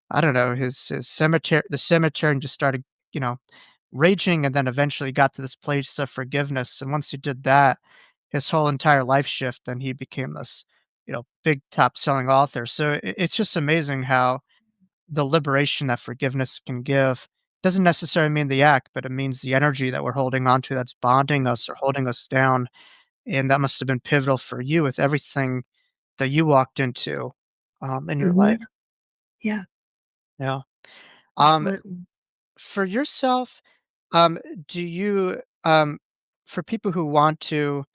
I don't know, his cemetery, and just started, you know, raging, and then eventually got to this place of forgiveness, and once he did that, his whole entire life shift, and he became this, big top-selling author. So it's just amazing how the liberation that forgiveness can give doesn't necessarily mean the act, but it means the energy that we're holding on to that's bonding us or holding us down. And that must have been pivotal for you with everything that you walked into in your life. mhm. Yeah, Yeah. Um, absolutely. for yourself, do you, for people who want to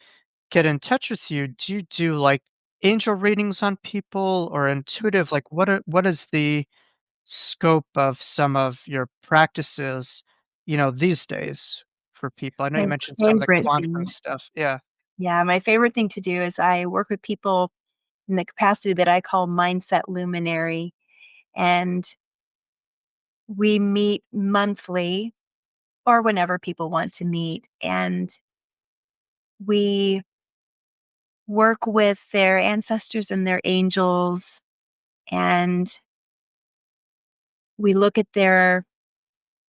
get in touch with you, do you do like angel readings on people or intuitive? Like, what is the scope of some of your practices, these days for people? I know you My mentioned some of the favorite quantum thing stuff. Yeah. yeah, my favorite thing to do is I work with people in the capacity that I call mindset luminary, and we meet monthly or whenever people want to meet, and we work with their ancestors and their angels, and we look at their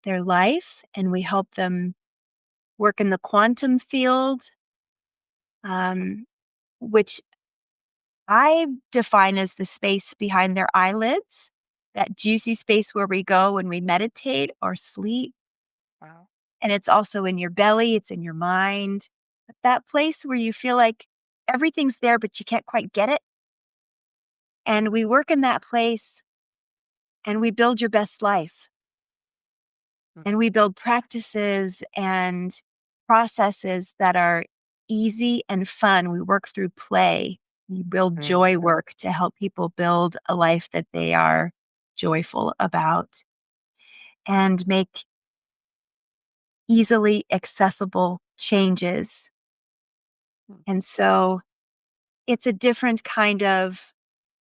life, and we help them work in the quantum field, um, which I define as the space behind their eyelids, that juicy space where we go when we meditate or sleep. Wow. And it's also in your belly, it's in your mind. That place where you feel like everything's there, but you can't quite get it. And we work in that place and we build your best life. Mm, And we build practices and processes that are easy and fun. We work through play. We build mm, joy work to help people build a life that they are joyful about and make easily accessible changes. mm. And so it's a different kind of,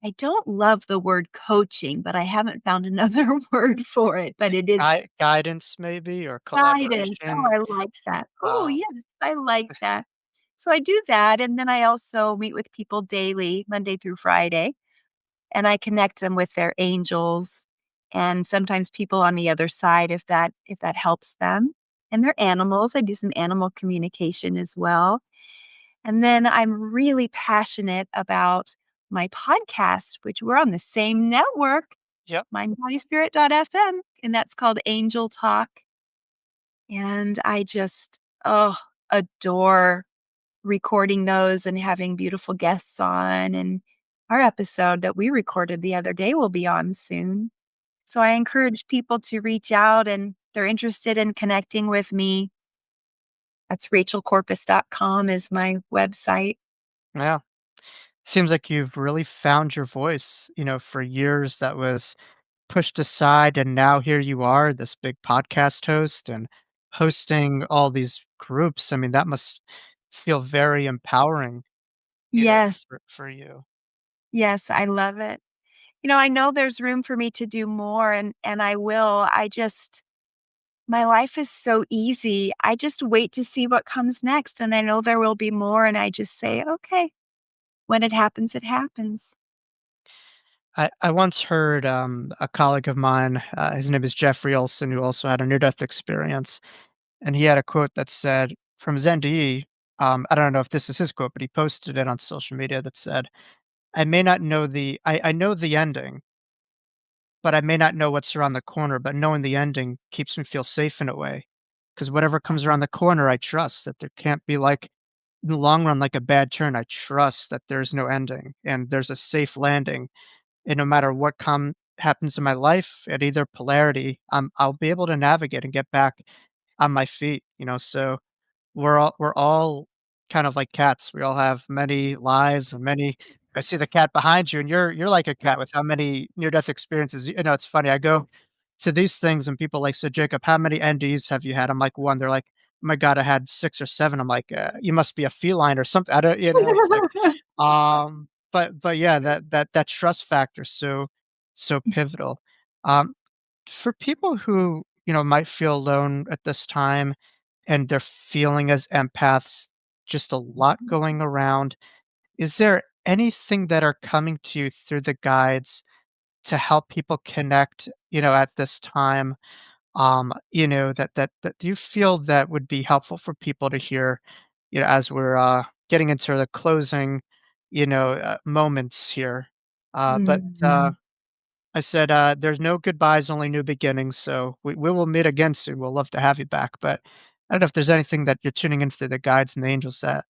I don't love the word coaching, but I haven't found another word for it, but it is Guidance maybe or guidance. Oh, collaboration. I like that. Oh, Um, yes, I like that. So I do that, and then I also meet with people daily, Monday through Friday, and I connect them with their angels and sometimes people on the other side if that helps them. And their animals. I do some animal communication as well. And then I'm really passionate about my podcast, which we're on the same network, yep. mindbodyspirit.fm, and that's called Angel Talk. And I just, oh, adore recording those and having beautiful guests on. And our episode that we recorded the other day will be on soon. So I encourage people to reach out and they're interested in connecting with me. That's rachelcorpus.com is my website. Yeah. Seems like you've really found your voice, for years that was pushed aside, and now here you are, this big podcast host and hosting all these groups. I mean, that must feel very empowering, Yes, for you. yes, I love it. I know there's room for me to do more and I will. I just my life is so easy. I just wait to see what comes next and I know there will be more and I just say, "Okay, when it happens, it happens." I once heard a colleague of mine, his name is Jeffrey Olson, who also had a near death experience, and he had a quote that said from his NDE. I don't know if this is his quote, but he posted it on social media that said, "I may not know I know the ending, but I may not know what's around the corner, but knowing the ending keeps me feel safe in a way, because whatever comes around the corner, I trust that there can't be, like, in the long run, like a bad turn. I trust that there's no ending and there's a safe landing, and no matter what happens in my life at either polarity, I'll be able to navigate and get back on my feet, so we're all kind of like cats. We all have many lives and many. I see the cat behind you, and you're like a cat with how many near-death experiences. It's funny. I go to these things, and people like, "So, Jacob, how many NDs have you had?" I'm like, "1." They're like, "Oh my god, I had 6 or 7." I'm like, "You must be a feline or something." I don't, it's like, but yeah, that trust factor is so pivotal. Um, for people who, might feel alone at this time and they're feeling as empaths, just a lot going around. Is there anything that are coming to you through the guides to help people connect, at this time? That you feel that would be helpful for people to hear, as we're getting into the closing, moments here. But Mhm. I said, there's no goodbyes, only new beginnings. So we will meet again soon. We'll love to have you back. But I don't know if there's anything that you're tuning in through the guides and the angels that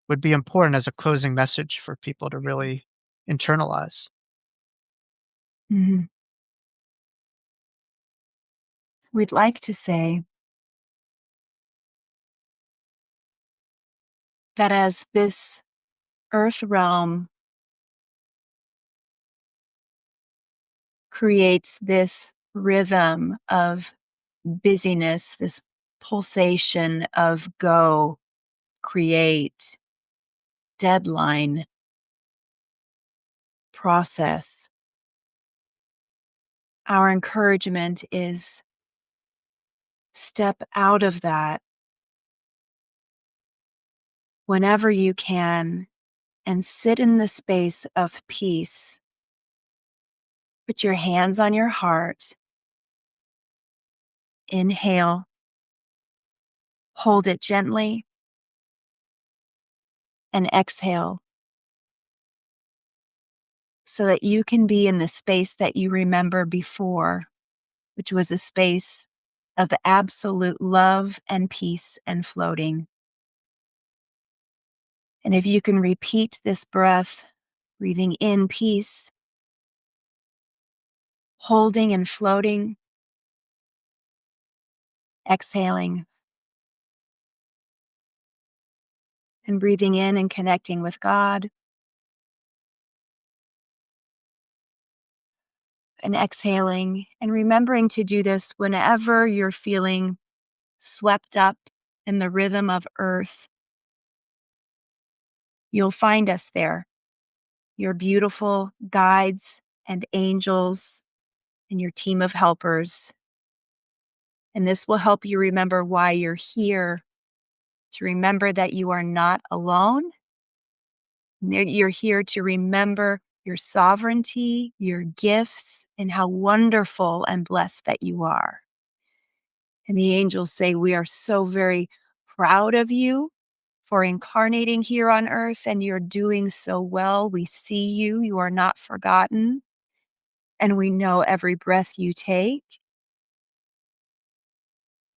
would be important as a closing message for people to really internalize. Mhm. We'd like to say that as this earth realm creates this rhythm of busyness, this pulsation of go, create, deadline, process, our encouragement is step out of that whenever you can and sit in the space of peace. Put your hands on your heart. Inhale, hold it gently, and exhale so that you can be in the space that you remember before, which was a space of absolute love and peace and floating. And if you can repeat this breath, breathing in peace, holding and floating, exhaling, and breathing in and connecting with God, and exhaling, and remembering to do this whenever you're feeling swept up in the rhythm of earth. You'll find us there, your beautiful guides and angels and your team of helpers. And this will help you remember why you're here, to remember that you are not alone. You're here to remember your sovereignty, your gifts, and how wonderful and blessed that you are. And the angels say, we are so very proud of you for incarnating here on earth, and you're doing so well. We see you. You are not forgotten. And we know every breath you take.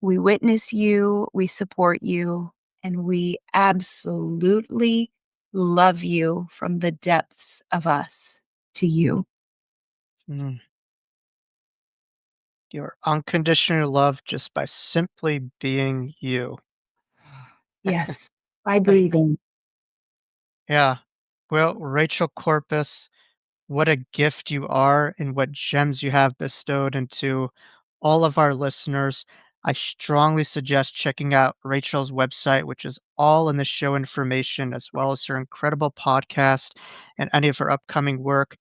We witness you, we support you, and we absolutely love you from the depths of us to you. Mm. You're unconditionally loved just by simply being you. Yes, by breathing. Yeah. Well, Rachel Corpus, what a gift you are and what gems you have bestowed into all of our listeners. I strongly suggest checking out Rachel's website, which is all in the show information, as well as her incredible podcast and any of her upcoming work.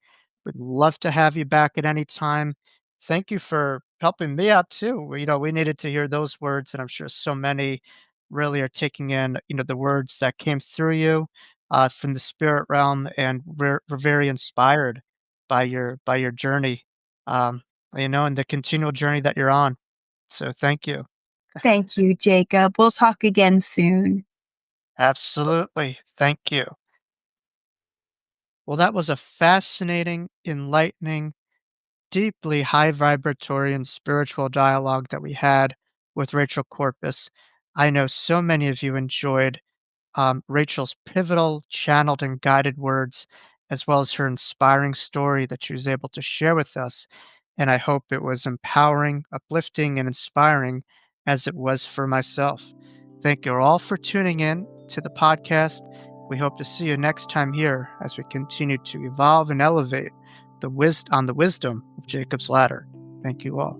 We'd love to have you back at any time. Thank you for helping me out too. We needed to hear those words, and I'm sure so many really are taking in, the words that came through you from the spirit realm, and we're very inspired by your journey, and the continual journey that you're on. So thank you. Thank you, Jacob. We'll talk again soon. Absolutely. Thank you. Well, that was a fascinating, enlightening, deeply high vibratory and spiritual dialogue that we had with Rachel Corpus. I know so many of you enjoyed Rachel's pivotal, channeled, and guided words, as well as her inspiring story that she was able to share with us. And I hope it was empowering, uplifting, and inspiring as it was for myself. Thank you all for tuning in to the podcast. We hope to see you next time here as we continue to evolve and elevate on the wisdom of Jacob's Ladder. Thank you all.